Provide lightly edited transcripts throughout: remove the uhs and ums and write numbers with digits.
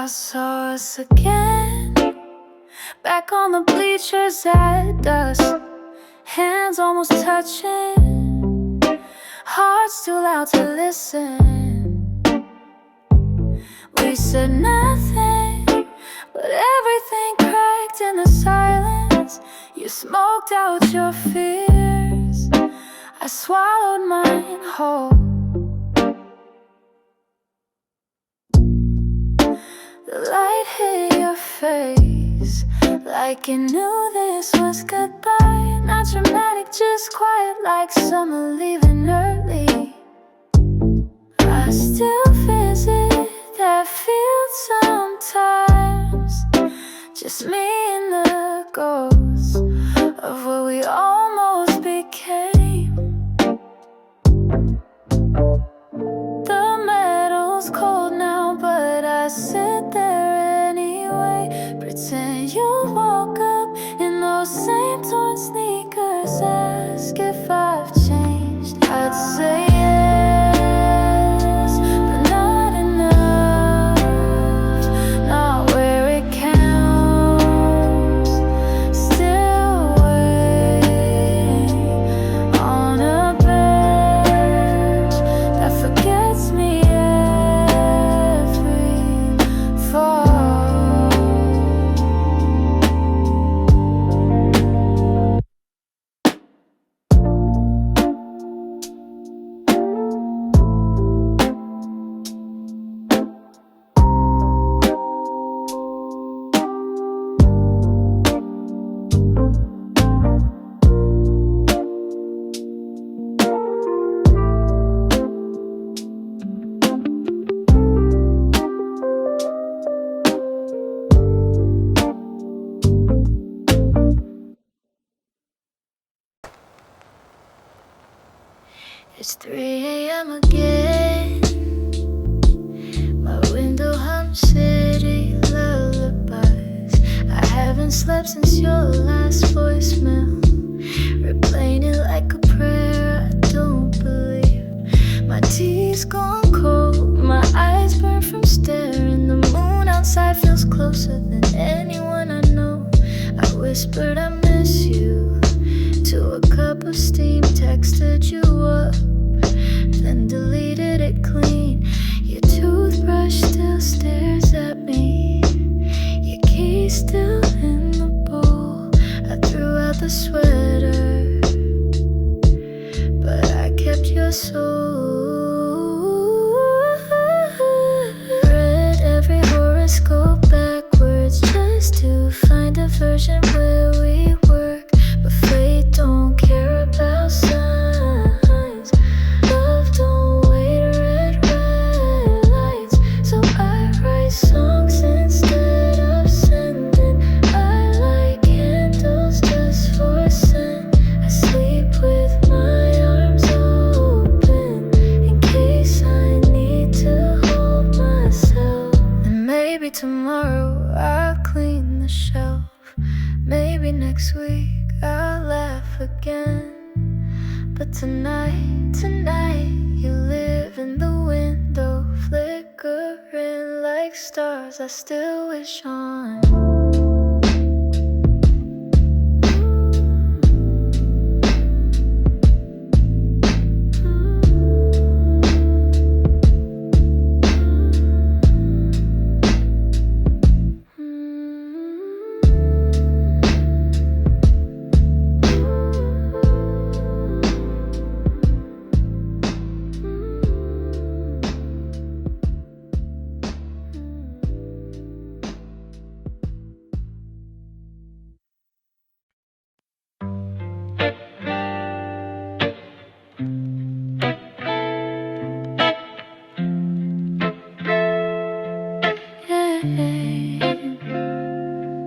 I saw us again, back on the bleachers at dusk, hands almost touching, hearts too loud to listen. We said nothing, but everything cracked in the silence. You smoked out your fears, I swallowed mine whole. The light hit your face like you knew this was goodbye. Not dramatic, just quiet like summer leaving early. I still visit that field sometimes, just me and the ghosts of what we almost became. The metal's cold now, but I sit there anyway. Pretend you woke up in those same torn sneakers. Ask if I've changed. I'd say yes, but not enough. Not where it counts. Still waiting on a bench that forgets me every fall. It's 3 a.m. again. My window hums city lullabies. I haven't slept since your last voicemail, replaying it like a prayer I don't believe. My tea's gone cold, my eyes burn from staring. The moon outside feels closer than anyone I know. I whispered I miss you to a cup of steam, texted you up, then deleted it clean. Your toothbrush still stares at me, your keys still in the bowl. I threw out the sweater, but I kept your soul. Read every horoscope backwards just to find a version where we work, but fate don't care about signs. Love don't wait red lights, so I write songs instead of sending. I light candles just for scent. I sleep with my arms open in case I need to hold myself. And maybe tomorrow I'll clean the shelf. Maybe next week I'll laugh again. But tonight, you live in the window, flickering like stars I still wish on.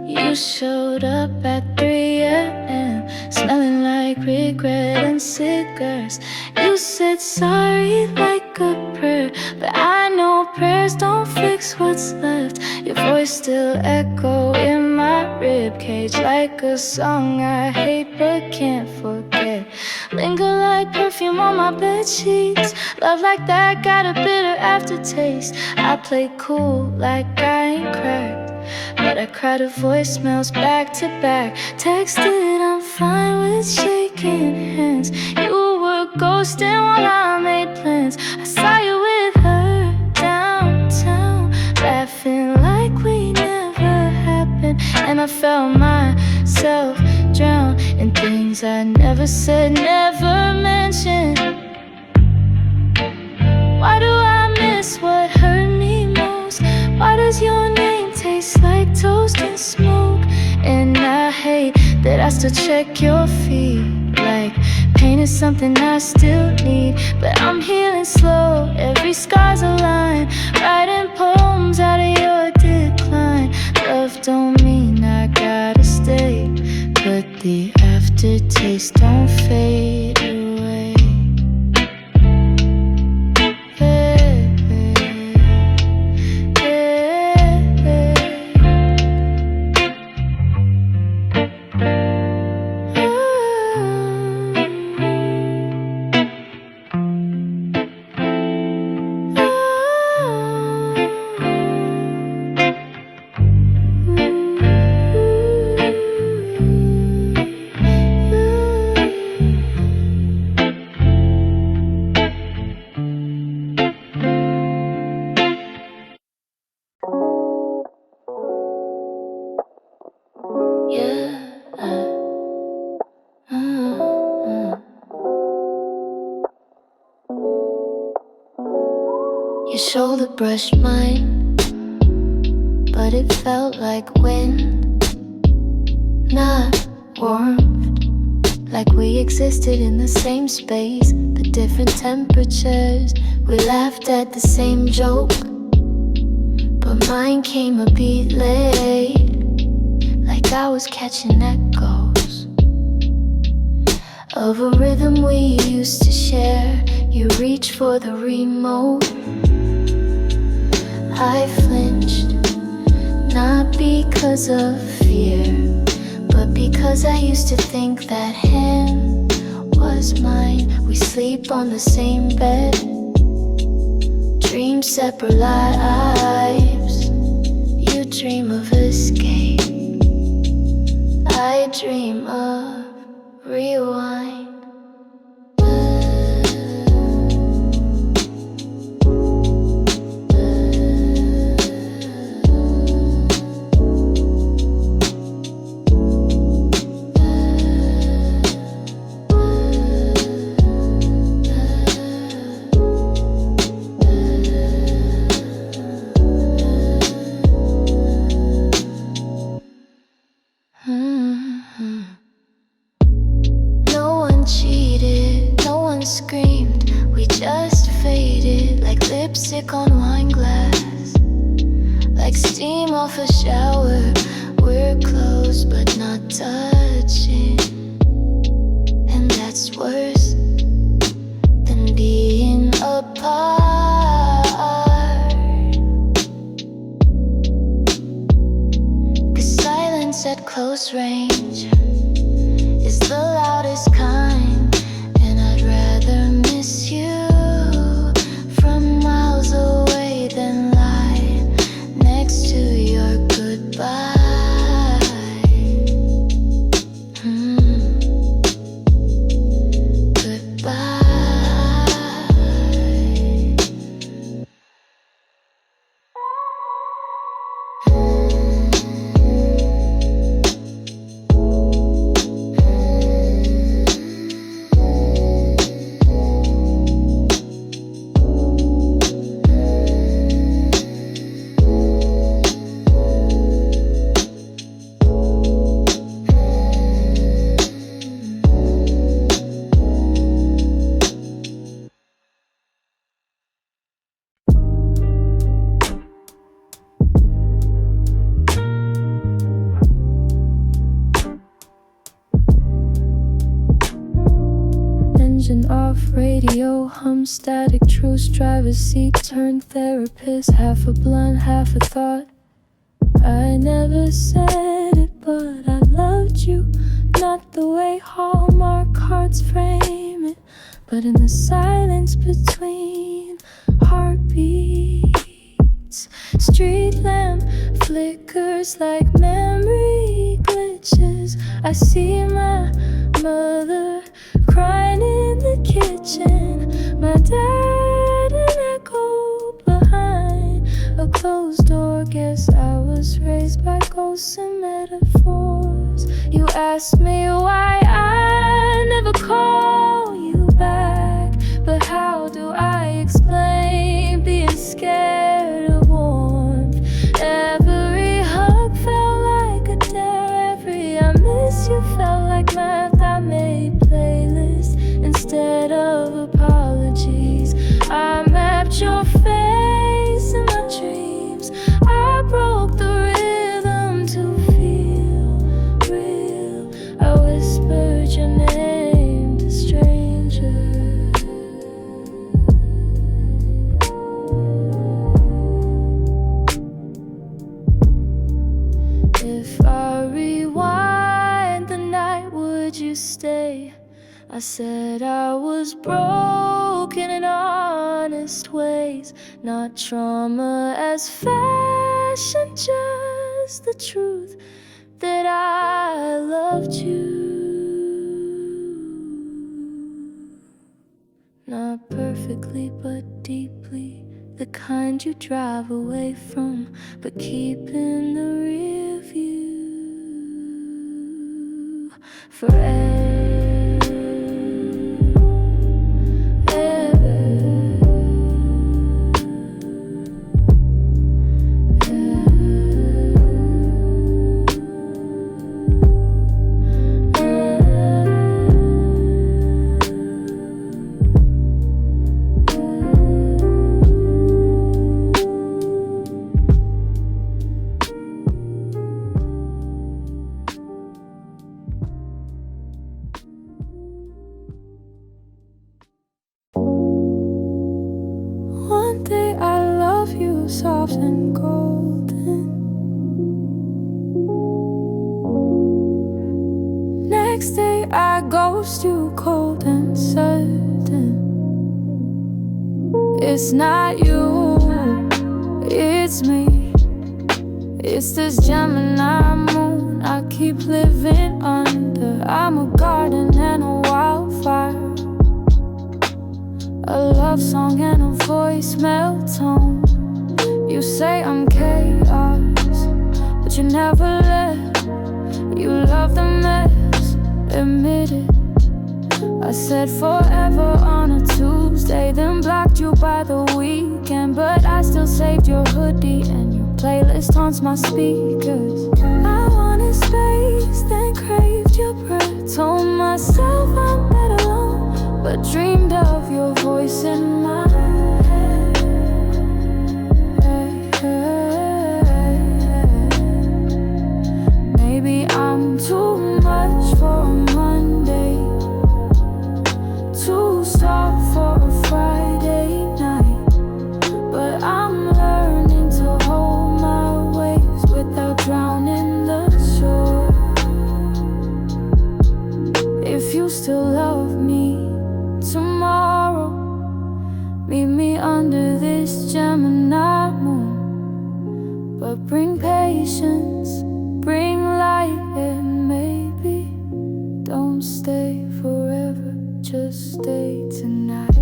You showed up at 3 a.m. smelling like regret and cigars. You said sorry like a prayer, but I know prayers don't fix what's left. Your voice still echo in my ribcage. page like a song I hate but can't forget. Linger like perfume on my bed sheets. Love like that got a bitter aftertaste. I play cool like I ain't cracked, but I cried her voicemails back to back. Texted I'm fine with shaking hands. You were ghosting while I made plans. I saw you with her downtown, laughing like we never happened. And I felt myself drown in things I never said, never mentioned. Why do I miss what hurt me most? Why does your name taste like toast and smoke? And I hate that I still check your feed, like pain is something I still need. But I'm healing slow, every scar's a line, writing poems out of your decline. Love don't mean I gotta stay, but the aftertaste don't fade away. Your shoulder brushed mine, but it felt like wind, not warmth. Like we existed in the same space, but different temperatures. We laughed at the same joke, but mine came a beat late. Like I was catching echoes of a rhythm we used to share. You reached for the remote, I flinched, not because of fear, but because I used to think that him was mine. We sleep on the same bed, dream separate lives. You dream of escape, I dream of rewind. Screamed, we just faded like lipstick on wine glass, like steam off a shower. We're close but not touching, and that's worse than being apart. 'Cause silence at close range is the loudest kind. Miss you from miles away than lie next to your goodbye. Goodbye. Radio hum static, truce, driver's seat, turn therapist, half a blunt, half a thought. I never said it, but I love but in the silence between heartbeats, street lamp flickers like memory glitches. I see my mother crying in the kitchen, my dad an echo behind a closed door. Guess I was raised by ghosts and metaphors. You asked me why I never call you back, but how do I explain being scared of warmth? Every hug felt like a dare, every I miss you felt like math. I made playlists instead of apologies. I mapped your face in my dreams. I broke the rhythm to feel real. I whispered your name to strangers. If I rewind the night, would you stay? I said I was broken in honest ways, not trauma as fashion, just the truth that I loved you. Not perfectly but deeply, the kind you drive away from, but keep in the rear view forever. One day I love you soft and golden, next day I ghost you cold and certain. It's not you, it's me. It's this Gemini moon I keep living under. I'm a garden and a wildfire, a love song and a voicemail tone. You say I'm chaos, but you never let. You love the mess, admit it. I said forever on a Tuesday, then blocked you by the weekend. But I still saved your hoodie and your playlist haunts my speakers. I wanted space, then craved your breath. Told myself I'm better alone, but dreamed of your voice in my head. Maybe I'm too much for a Monday, too soft for a Friday night. But I'm learning to hold my waves without drowning the shore. If you still love me tomorrow, meet me under this Gemini moon. But bring patience, bring light, and maybe don't stay forever, just stay tonight.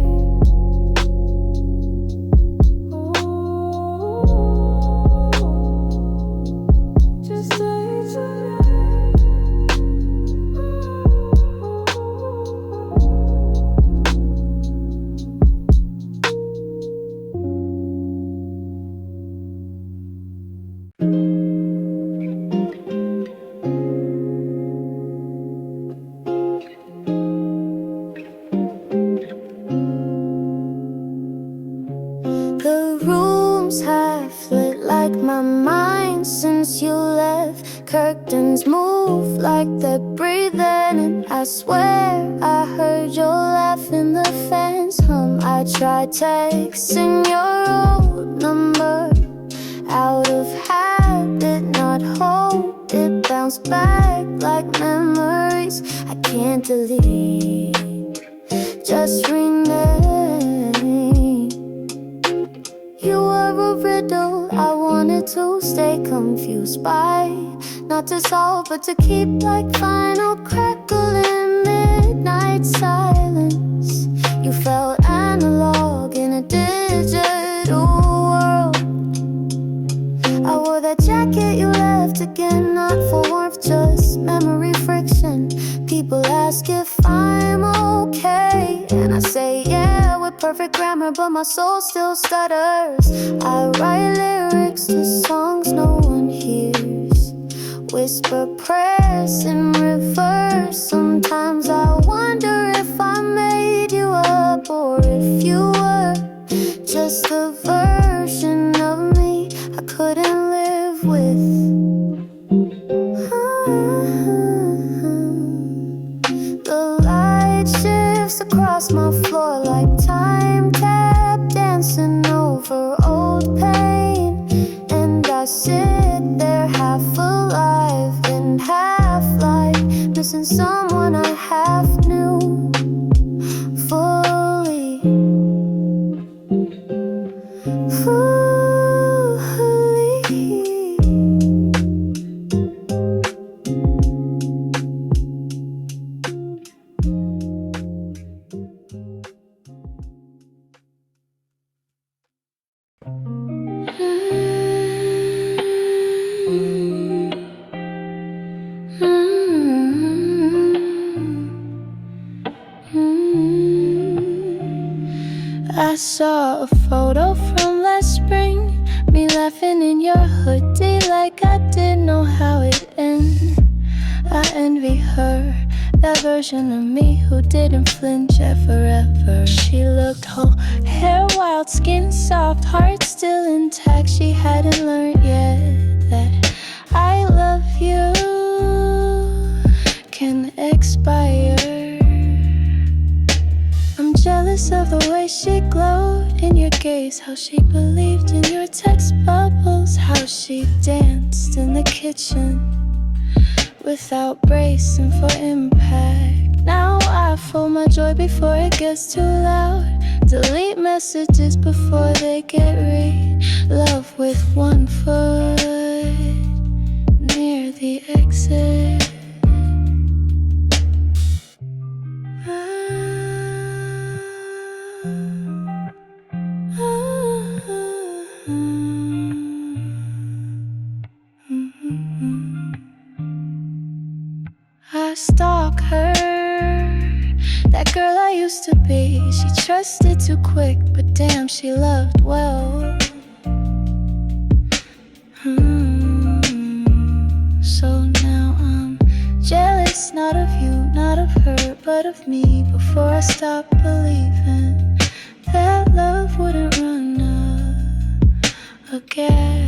Just stay tonight. The rooms have lit like my mind since you left. Curtains move like they're breathing, and I swear I heard your laugh in the fence hum. I tried texting your old number out of habit, not hope. It bounced back like memories I can't delete. just rename. You were a riddle I wanted to stay confused by, not to solve but to keep like final crackle in midnight silence. You felt analog in a digital world. I wore that jacket you left again, not for warmth, just memory friction. People ask if I'm okay, and I say yeah, with perfect grammar, but my soul still stutters. I write lyrics to songs no one hears, whisper prayers in reverse. Sometimes I wonder if I made you up, or if you were just a version of me I couldn't live with. The light shifts across my floor like time tap dancing over old pain, and I sit there half alive and half like missing someone I half knew fully. I saw a photo from last spring, me laughing in your hoodie like I didn't know how it ended. I envy her, that version of me who didn't flinch at forever. She looked whole, hair wild, skin soft, heart still intact. She hadn't learned yet that I love you can expire. I'm jealous of the way she glowed in your gaze, how she believed in your text bubbles, how she danced in the kitchen without bracing for impact. Now I fold my joy before it gets too loud, delete messages before they get read. Love with one foot near the exit. I stalk her, that girl I used to be. She trusted too quick, but damn, she loved well. So now I'm jealous, not of you, not of her, but of me. Before I stop believing that love wouldn't run out of gas.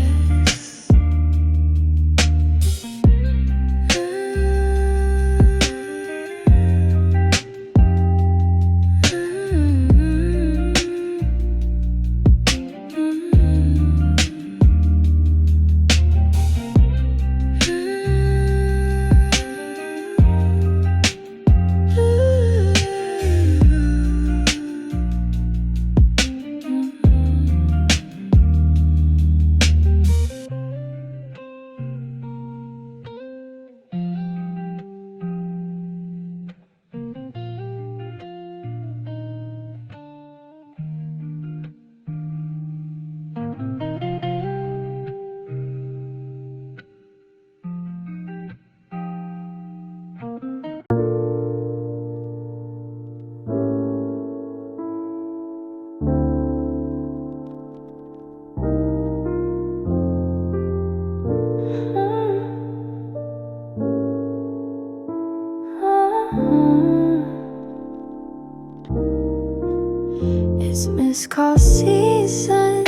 It's missed call season.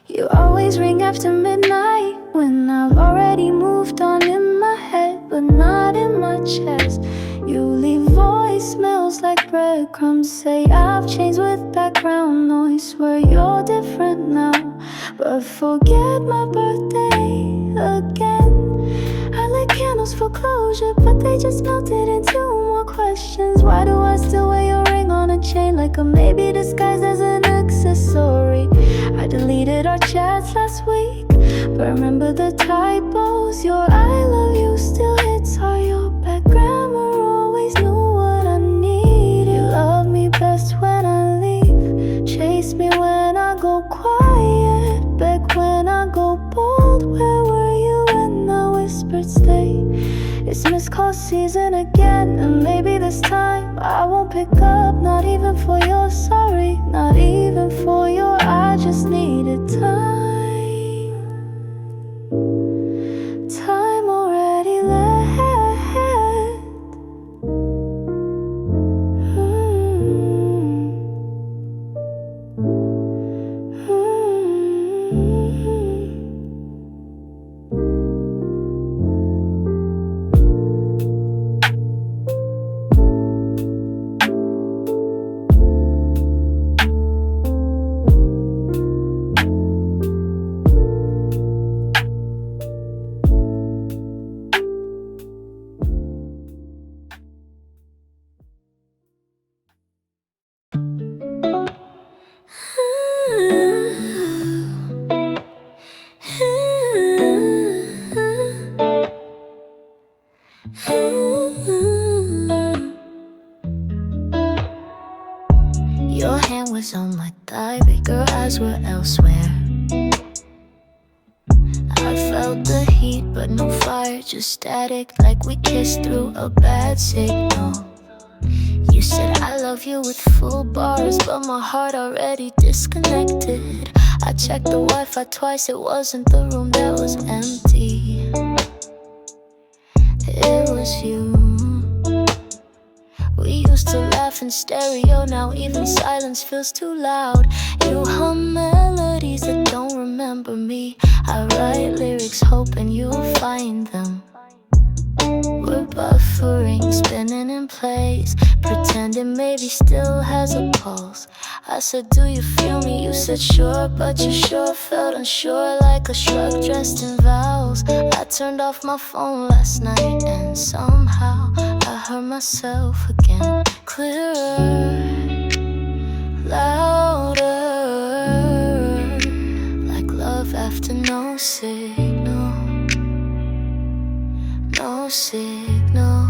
You always ring after midnight when I've already moved on in my head, but not in my chest. You leave voicemails like breadcrumbs, say I've changed with background noise. Swear you're different now, but forget my birthday again. I lit candles for closure, but they just melted into more questions. Why do I still wear your ring on on a chain, like a maybe disguised as an accessory. I deleted our chats last week, but remember the typos. Your I love you still hits hard. Your bad grammar always knew what I need. You love me best when I leave, chase me when I go quiet, beg when I go bold. Where were you when I whispered stay? It's missed call season again, and maybe this time I won't pick up. Not even for your sorry, not even for your I just needed time. Time already left. Your hand was on my thigh, but your eyes were elsewhere. I felt the heat, but no fire, just static, like we kissed through a bad signal. You said I love you with full bars, but my heart already disconnected. I checked the Wi-Fi twice, it wasn't the room that was empty. It was you. We used to laugh in stereo, now even silence feels too loud. You hum melodies that don't remember me. I write lyrics hoping you'll find them. We're buffering, spinning in place, pretending maybe still has a pulse. I said, do you feel me? You said sure, but you sure felt unsure, like a shrug dressed in vows. I turned off my phone last night, and somehow I heard myself again. Clearer, louder, like love after no signal. No signal.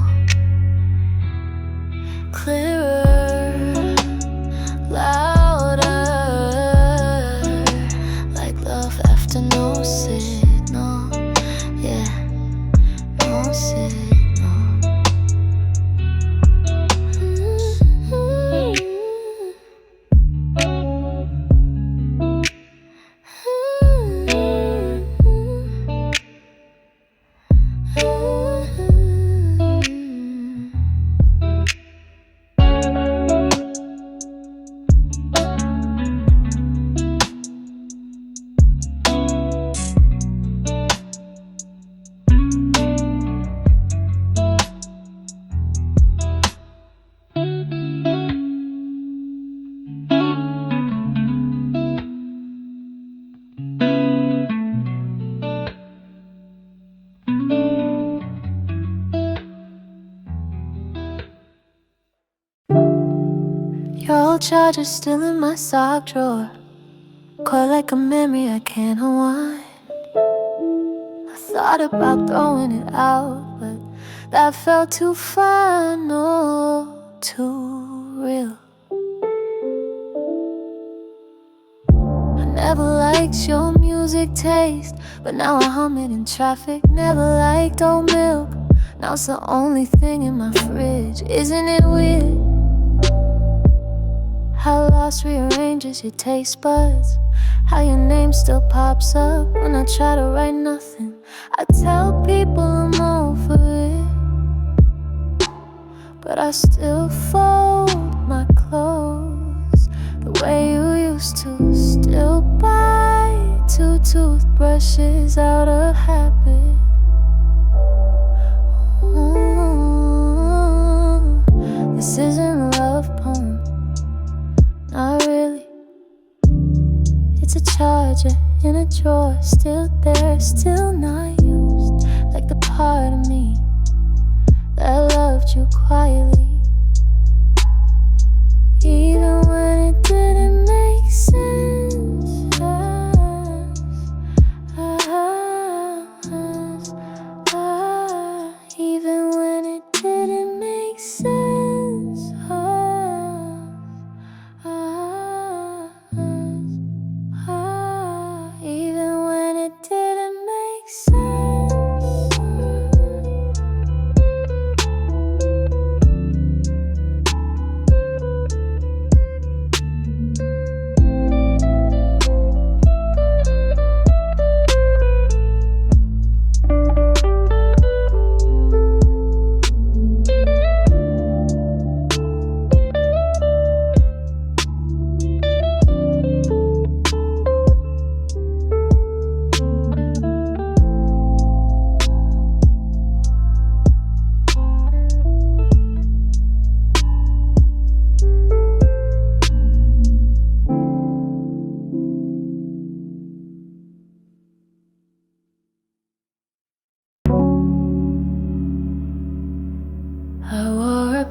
Clearer, louder, like love after no signal. Yeah, no signal. Your old charger's still in my sock drawer, caught like a memory I can't unwind. I thought about throwing it out, but that felt too final, too real. I never liked your music taste, but now I hum it in traffic. Never liked oat milk, now it's the only thing in my fridge. Isn't it weird how lost rearranges your taste buds? How your name still pops up when I try to write nothing. I tell people I'm over it, but I still fold my clothes the way you used to. Still buy 2 toothbrushes out of habit. This isn't a love poem, not really. It's a charger in a drawer, still there, still not used. Like the part of me that loved you quietly.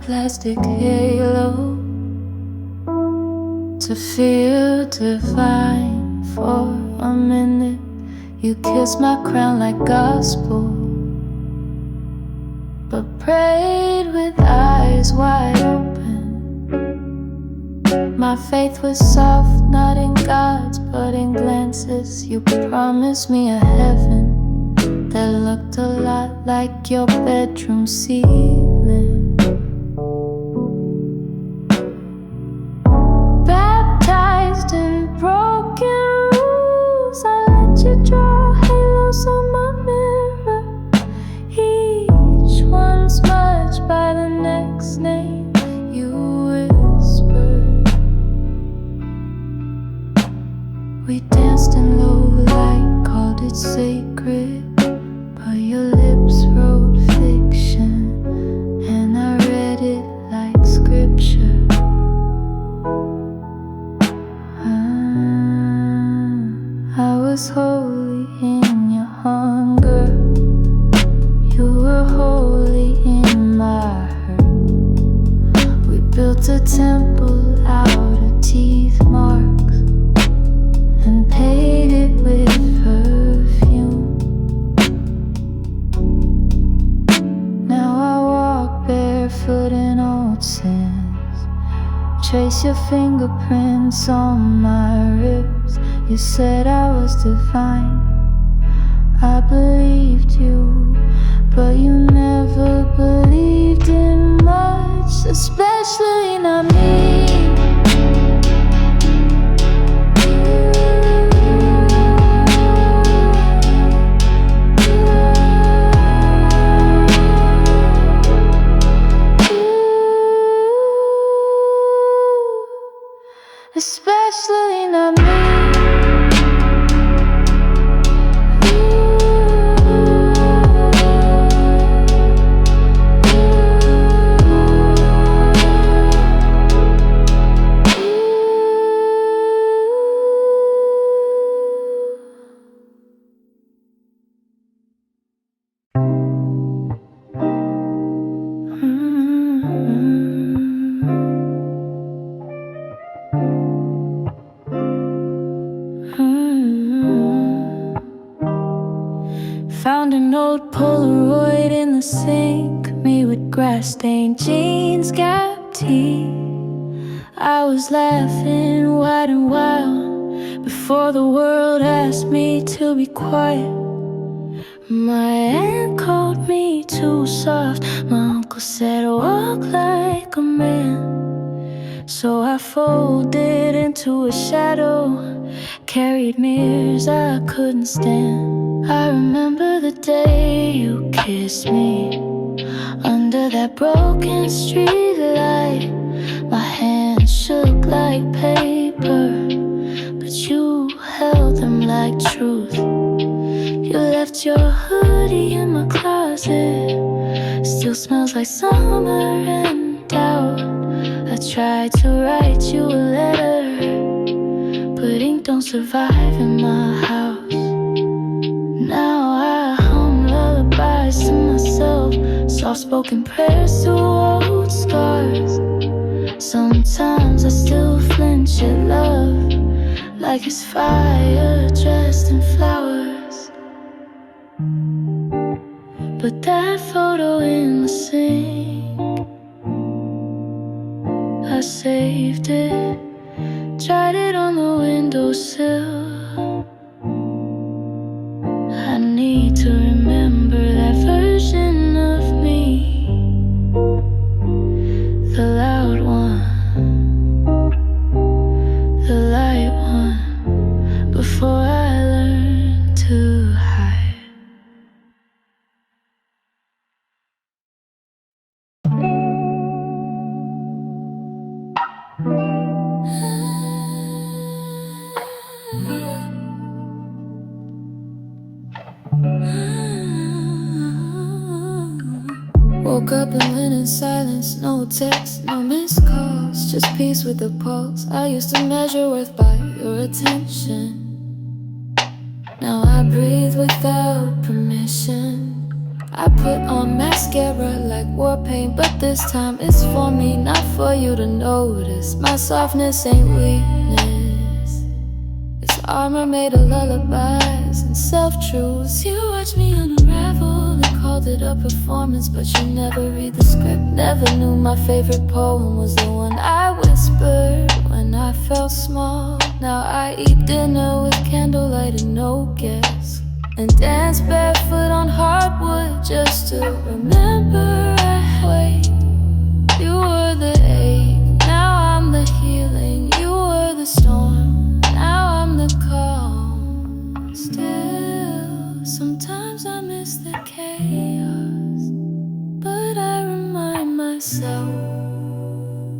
plastic halo to feel divine for a minute. You kissed my crown like gospel, but prayed with eyes wide open. My faith was soft, not in God's, but in glances. You promised me a heaven that looked a lot like your bedroom ceiling. Baptized in broken rules, I let you draw halos on my mirror, each one smudged by the next name you whispered. We danced in low light, called it sacred, but your lips wrote fiction, and I read it like scripture. I was holy in your hunger, you were holy in my hurt. We built a temple out of teeth marks and paid it with perfume. Now I walk barefoot in old sins, trace your fingerprints on my ribs. You said I was divine, I believed you, but you never believed in much, especially not me. Especially not me. Found an old Polaroid in the sink, me with grass-stained jeans, Gap tee. I was laughing wide and wild before the world asked me to be quiet. My aunt called me too soft, my uncle said walk like a man. So I folded into a shadow, carried mirrors I couldn't stand. I remember the day you kissed me under that broken street light. My hands shook like paper, but you held them like truth. You left your hoodie in my closet, still smells like summer and doubt. I tried to write you a letter, but ink don't survive in my house. Now I hum lullabies to myself, soft-spoken prayers to old scars. Sometimes I still flinch at love, like it's fire dressed in flowers. But that photo in the sink, I saved it, tried it on the windowsill. I need to remember that version of me, the loud one, the light one, before I learned to hide. Woke up and went in silence, no text, no missed calls, just peace with the pulse. I used to measure worth by your attention. Now I breathe without permission. I put on mascara like war paint, but this time it's for me, not for you to notice. My softness ain't weakness, it's armor made of lullabies and self-truths. You watch me unravel and called it a performance, but you never read the script. Never knew my favorite poem was the one I whispered when I felt small. Now I eat dinner with candlelight and no guests, and dance barefoot on hardwood just to remember I wait. You were the ache, now I'm the healing. You were the storm, now I'm the calm. Still, sometimes I miss the chaos, but I remind myself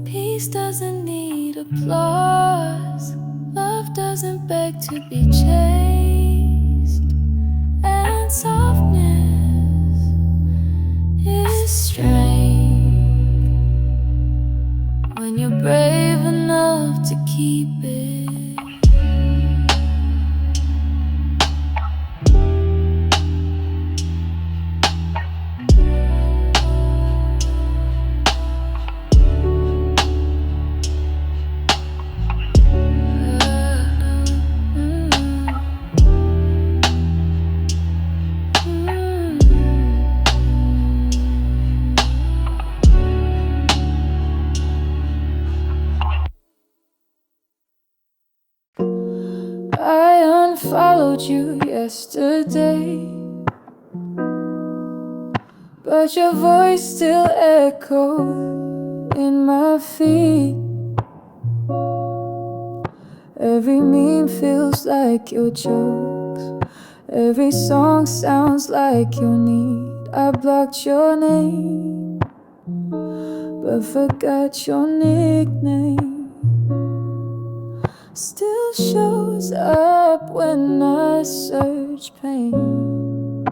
peace doesn't need applause. Love doesn't beg to be chased, and softness is strange when you're brave enough to keep it. I unfollowed you yesterday, but your voice still echoed in my feed. Every meme feels like your jokes, every song sounds like your need. I blocked your name, but forgot your nickname. Still shows up when I search pain.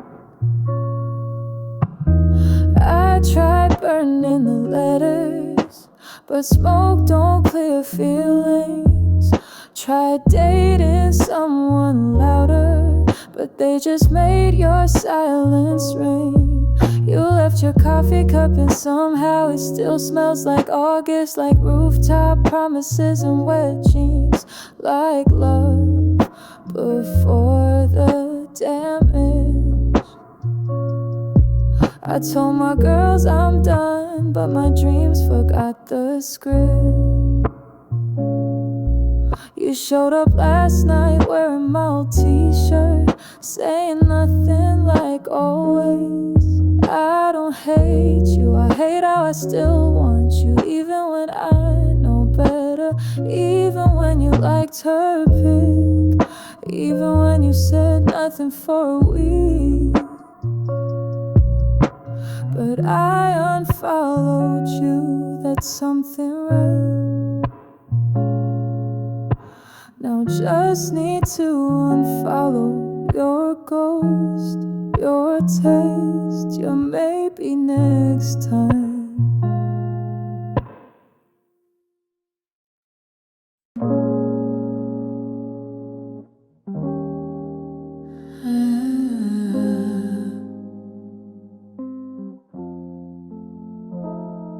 I tried burning the letters, but smoke don't clear feelings. Tried dating someone louder, but they just made your silence ring. You left your coffee cup and somehow it still smells like August, like rooftop promises and wet jeans, like love before the damage. I told my girls I'm done, but my dreams forgot the script. You showed up last night wearing my old t-shirt, saying nothing like always. I don't hate you, I hate how I still want you, even when I know better, even when you liked her pic, even when you said nothing for a week. But I unfollowed you, that's something right. Now just need to unfollow your ghost, your taste, your maybe next time.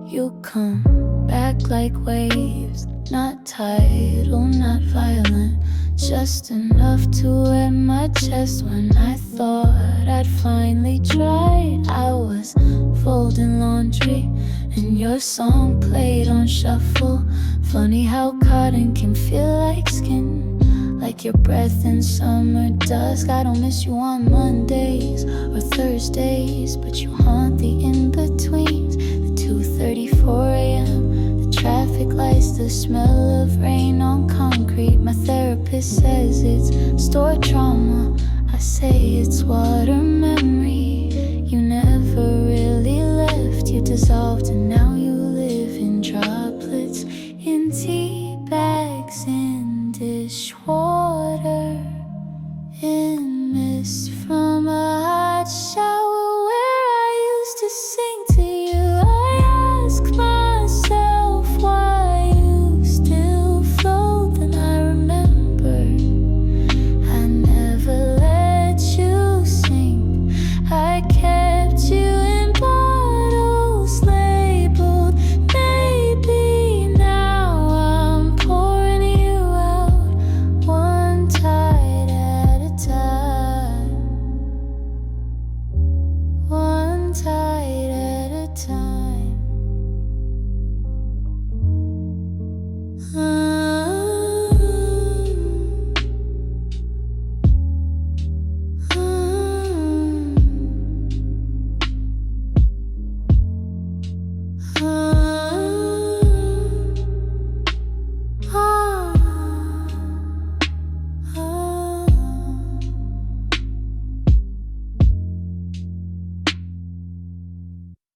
You come back like waves, not tidal, not violent, just enough to wet my chest. When I thought I'd finally tried, I was folding laundry and your song played on shuffle. Funny how cotton can feel like skin, like your breath in summer dusk. I don't miss you on Mondays or Thursdays, but you haunt the in-betweens, the 2:34 a.m., the traffic lights, the smell of rain on concrete. My therapist says it's stored trauma, I say it's water memory. You never really left, you dissolved, and now you live in droplets, in tea bags, in dishwater, in mist from a hot shower where I used to sing to you. I ask myself why you still float, and I remember I never let you sink. time. Ah, ah, ah.